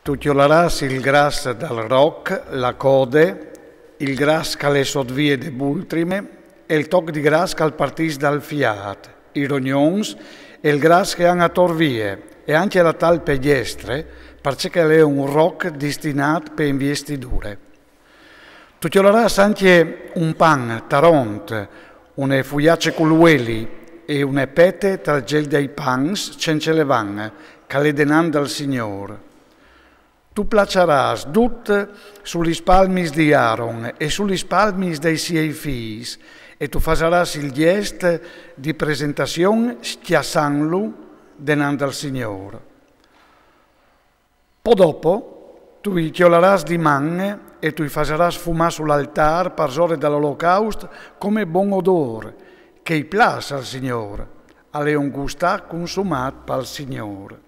Tu chiolaràs il gras dal roc, la code, il gras che le sodvie de bultrime, e il toc di gras che partís dal fiat, i rognons e il gras che han a torvie, e anche la tal pedestre, perché è un roc destinato per investidure. Tu chiolaràs anche un pan taront, une fuiace culueli e une pete tal gel dei pans cencelevan, che le denan dal Signor. Tu placeràs dut sugli spalmis di Aaron e sugli spalmis dei suoi figli, e tu faràs il gest di presentazione schiassandolo denant al Signor. Poi dopo, tu i chiolaràs di man e tu i faràs fumare sull'altar per ore dall'olocausto come buon odore, che i piace al Signor, alle un gustà consumato pel Signor.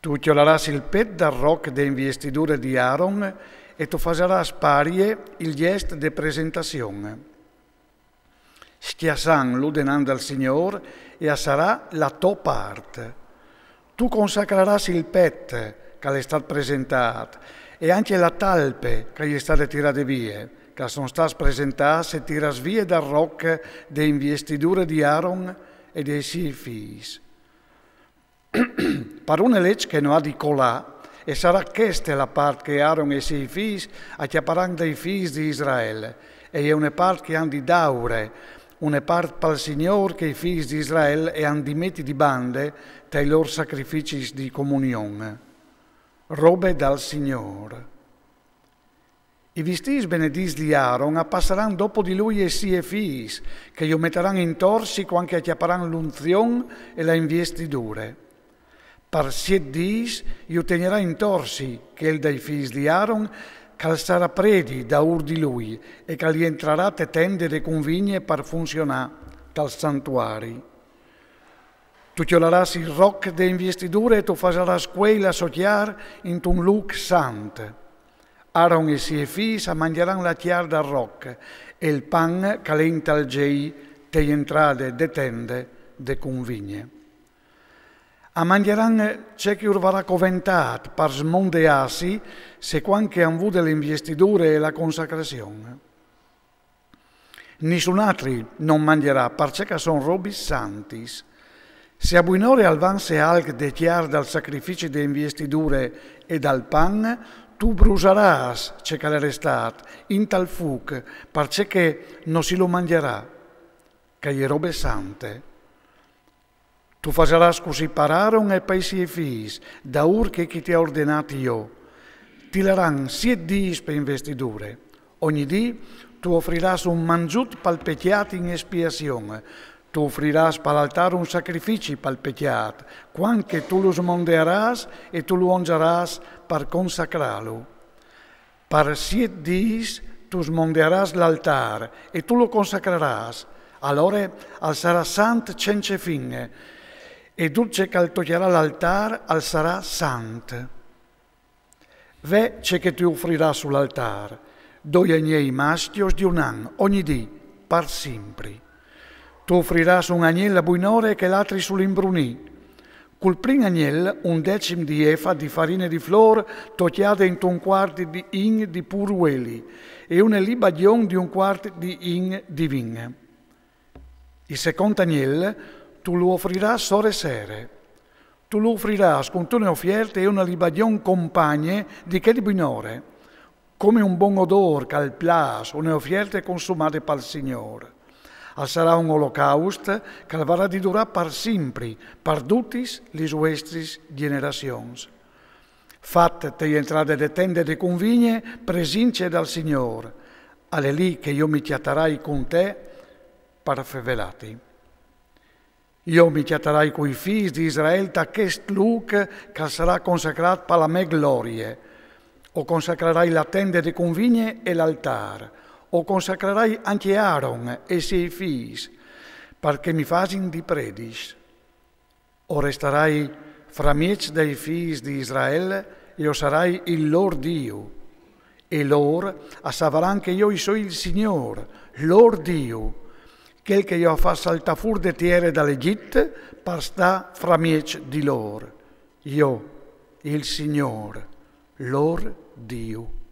Tu chiolaràs il pet dal roc de investidure di Aaron e tu faràs parie il gest de presentazione. Schiassandolo denant al Signor e sarà la tua parte. Tu consacraràs il pet che è stato presentato e anche la talpe che gli è stata tirata via, che sono state presentate e tirate via dal roc de investidure di Aaron e dei suoi figli. Per una legge che non ha di colà, e sarà questa la parte che Aaron e i suoi figli acchiapparanno dai figli di Israele, e è una parte che hanno di daure, una parte per il Signore che i figli di Israele e hanno di metti di bande tra i loro sacrifici di comunione. Robe dal Signore. I vestiti benedis di Aaron appasseranno dopo di lui e i suoi figli, che gli metteranno in torsi quando acchiapparanno l'unzione e le investidure. Per 7 giorni io tenerà in torsi che il dei figli di Aaron, che sarà predi da ur di lui e che gli entrerà te tende de convigne per funzionare dal santuario. Tu chiolaràs il roc de investidure e tu faràs quella socchiar in un luc sant. Aaron e i suoi figli mangeranno la chiar dal roc e il pan che le intalgei te entrate de tende de convigne. A mangeranno c'è che urvarà coventat per smondearsi se quanche han avuto le investidure e la consacrazione. Nessun altri non mangerà perché sono robi santis. Se a buonore alvanse alc de chiar dal sacrificio de investidure e dal pan, tu bruseràs c'è che l'è stato in tal fuc perché non si lo mangerà, che è robe sante. Tu faràs così per Aaron e per i suoi figli, da ur che chi ti ha ordinato io. Ti daranno 7 giorni per investidure. Ogni dì tu offriràs un mangiut per il peccato in espiazione. Tu offriràs per l'altare un sacrificio per il peccato, quando tu lo smonderàs e tu lo ungeràs per consacrarlo. Per 7 giorni tu smonderàs l'altare e tu lo consacreràs. Allora sarà santo senza fine. E dulce che toglierà l'altar al sarà sant. Ve c'è che tu offrirà sull'altar, 2 agnelli maschios di un anno, ogni dì, per sempre. Tu offrirà un agnello a buonore che l'altri sull'imbrunì. Col primo agnello 1/10 di efa di farina di flor togliata in 1/4 di in di purueli e una libagione di 1/4 di in di vigna. Il secondo agnello tu lo offrirà sore sere. Tu lo offrirà con una offerta e una libagione compagne di che di buonore, come un buon odore che al plas, una offerta consumata per il Signore. Sarà un olocausto che varrà di durare per sempre, per tutte le vostre generazioni. Fatte te entrate de tende de convigne, presince dal Signore. Alle lì che io mi chiatterai con te per fevelati. Io mi chiatterai coi figli di Israele da quest luc che sarà consacrato per la mia gloria. O consacrerai la tenda de convigne e l'altare. O consacrerai anche Aaron e i suoi figli, perché mi fasin di predis. O resterai fra mieci dei figli di Israele e io sarai il loro Dio. E loro sapranno che io sono il Signore, loro Dio, quel che io fa saltare fuori de terre dall'Egitto per sta fra mieci di loro. Io il Signor, lor Dio.